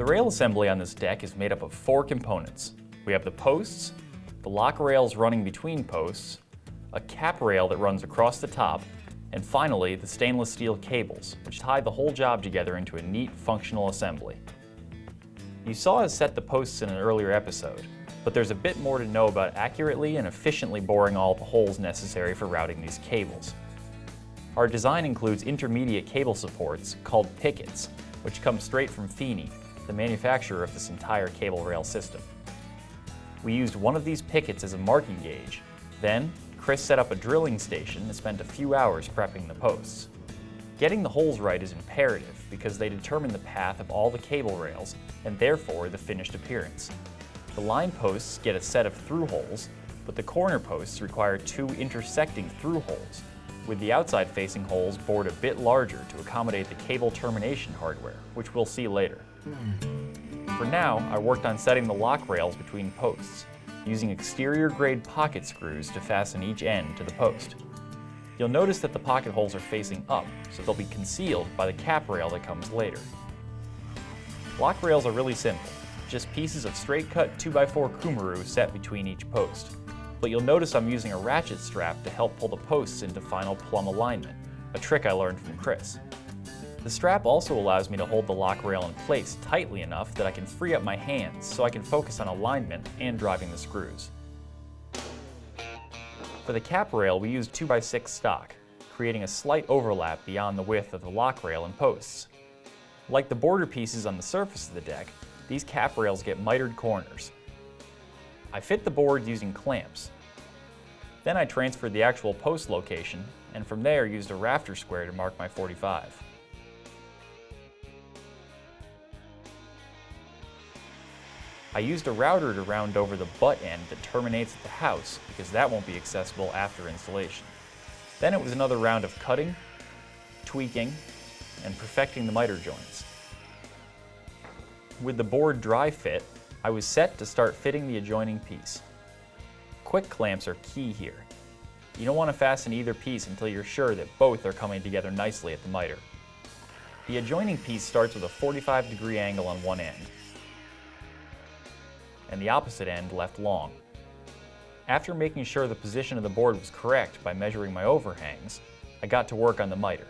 The rail assembly on this deck is made up of 4 components. We have the posts, the lock rails running between posts, a cap rail that runs across the top, and finally the stainless steel cables, which tie the whole job together into a neat, functional assembly. You saw us set the posts in an earlier episode, but there's a bit more to know about accurately and efficiently boring all the holes necessary for routing these cables. Our design includes intermediate cable supports called pickets, which come straight from Feeney, the manufacturer of this entire CableRail system. We used one of these pickets as a marking gauge. Then, Chris set up a drilling station and spent a few hours prepping the posts. Getting the holes right is imperative because they determine the path of all the cable rails and therefore the finished appearance. The line posts get a set of through holes, but the corner posts require 2 intersecting through holes, with the outside facing holes bored a bit larger to accommodate the cable termination hardware, which we'll see later. For now, I worked on setting the lock rails between posts, using exterior grade pocket screws to fasten each end to the post. You'll notice that the pocket holes are facing up, so they'll be concealed by the cap rail that comes later. Lock rails are really simple, just pieces of straight cut 2x4 kumaru set between each post. But you'll notice I'm using a ratchet strap to help pull the posts into final plumb alignment, a trick I learned from Chris. The strap also allows me to hold the lock rail in place tightly enough that I can free up my hands so I can focus on alignment and driving the screws. For the cap rail, we used 2x6 stock, creating a slight overlap beyond the width of the lock rail and posts. Like the border pieces on the surface of the deck, these cap rails get mitered corners. I fit the board using clamps. Then I transferred the actual post location, and from there used a rafter square to mark my 45. I used a router to round over the butt end that terminates at the house because that won't be accessible after installation. Then it was another round of cutting, tweaking, and perfecting the miter joints. With the board dry fit, I was set to start fitting the adjoining piece. Quick clamps are key here. You don't want to fasten either piece until you're sure that both are coming together nicely at the miter. The adjoining piece starts with a 45-degree angle on one end, and the opposite end left long. After making sure the position of the board was correct by measuring my overhangs, I got to work on the miter.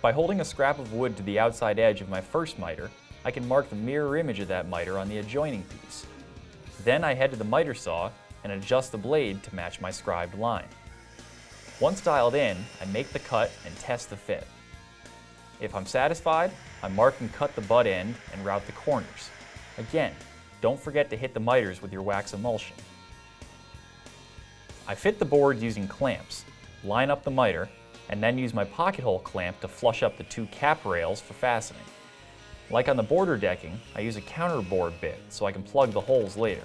By holding a scrap of wood to the outside edge of my first miter, I can mark the mirror image of that miter on the adjoining piece. Then I head to the miter saw and adjust the blade to match my scribed line. Once dialed in, I make the cut and test the fit. If I'm satisfied, I mark and cut the butt end and route the corners. Again, don't forget to hit the miters with your wax emulsion. I fit the board using clamps, line up the miter, and then use my pocket hole clamp to flush up the 2 cap rails for fastening. Like on the border decking, I use a counter board bit so I can plug the holes later.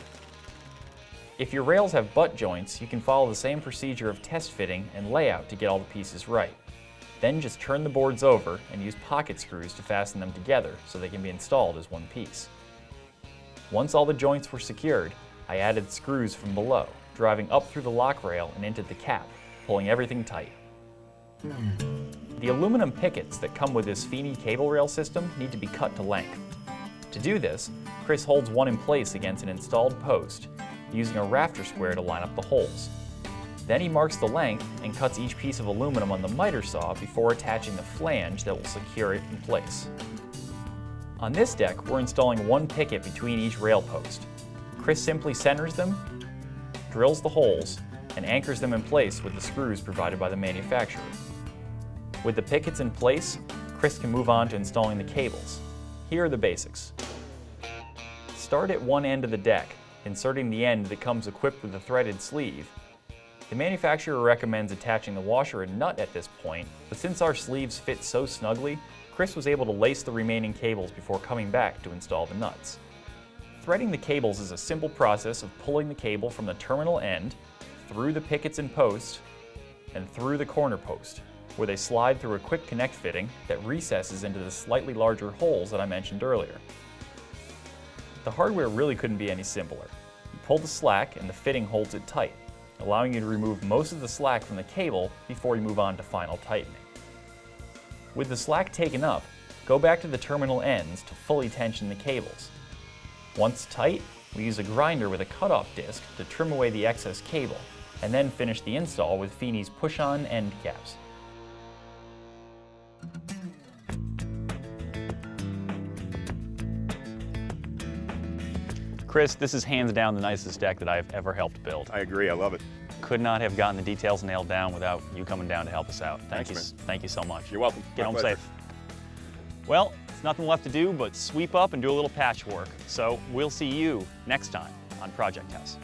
If your rails have butt joints, you can follow the same procedure of test fitting and layout to get all the pieces right. Then just turn the boards over and use pocket screws to fasten them together so they can be installed as one piece. Once all the joints were secured, I added screws from below, driving up through the lock rail and into the cap, pulling everything tight. The aluminum pickets that come with this Feeney CableRail system need to be cut to length. To do this, Chris holds one in place against an installed post, using a rafter square to line up the holes. Then he marks the length and cuts each piece of aluminum on the miter saw before attaching the flange that will secure it in place. On this deck, we're installing one picket between each rail post. Chris simply centers them, drills the holes, and anchors them in place with the screws provided by the manufacturer. With the pickets in place, Chris can move on to installing the cables. Here are the basics. Start at one end of the deck, inserting the end that comes equipped with a threaded sleeve. The manufacturer recommends attaching the washer and nut at this point, but since our sleeves fit so snugly, Chris was able to lace the remaining cables before coming back to install the nuts. Threading the cables is a simple process of pulling the cable from the terminal end, through the pickets and post, and through the corner post, where they slide through a quick connect fitting that recesses into the slightly larger holes that I mentioned earlier. The hardware really couldn't be any simpler. You pull the slack and the fitting holds it tight, allowing you to remove most of the slack from the cable before you move on to final tightening. With the slack taken up, Go back to the terminal ends to fully tension the cables. Once tight, we use a grinder with a cutoff disc to trim away the excess cable, and then finish the install with Feeney's push-on end caps. Chris, this is hands down the nicest deck that I've ever helped build. I agree, I love it. Could not have gotten the details nailed down without you coming down to help us out. Thanks, man. Thank you so much. You're welcome. Get My home pleasure. safe. Well, it's nothing left to do but sweep up and do a little patchwork. So we'll see you next time on Project House.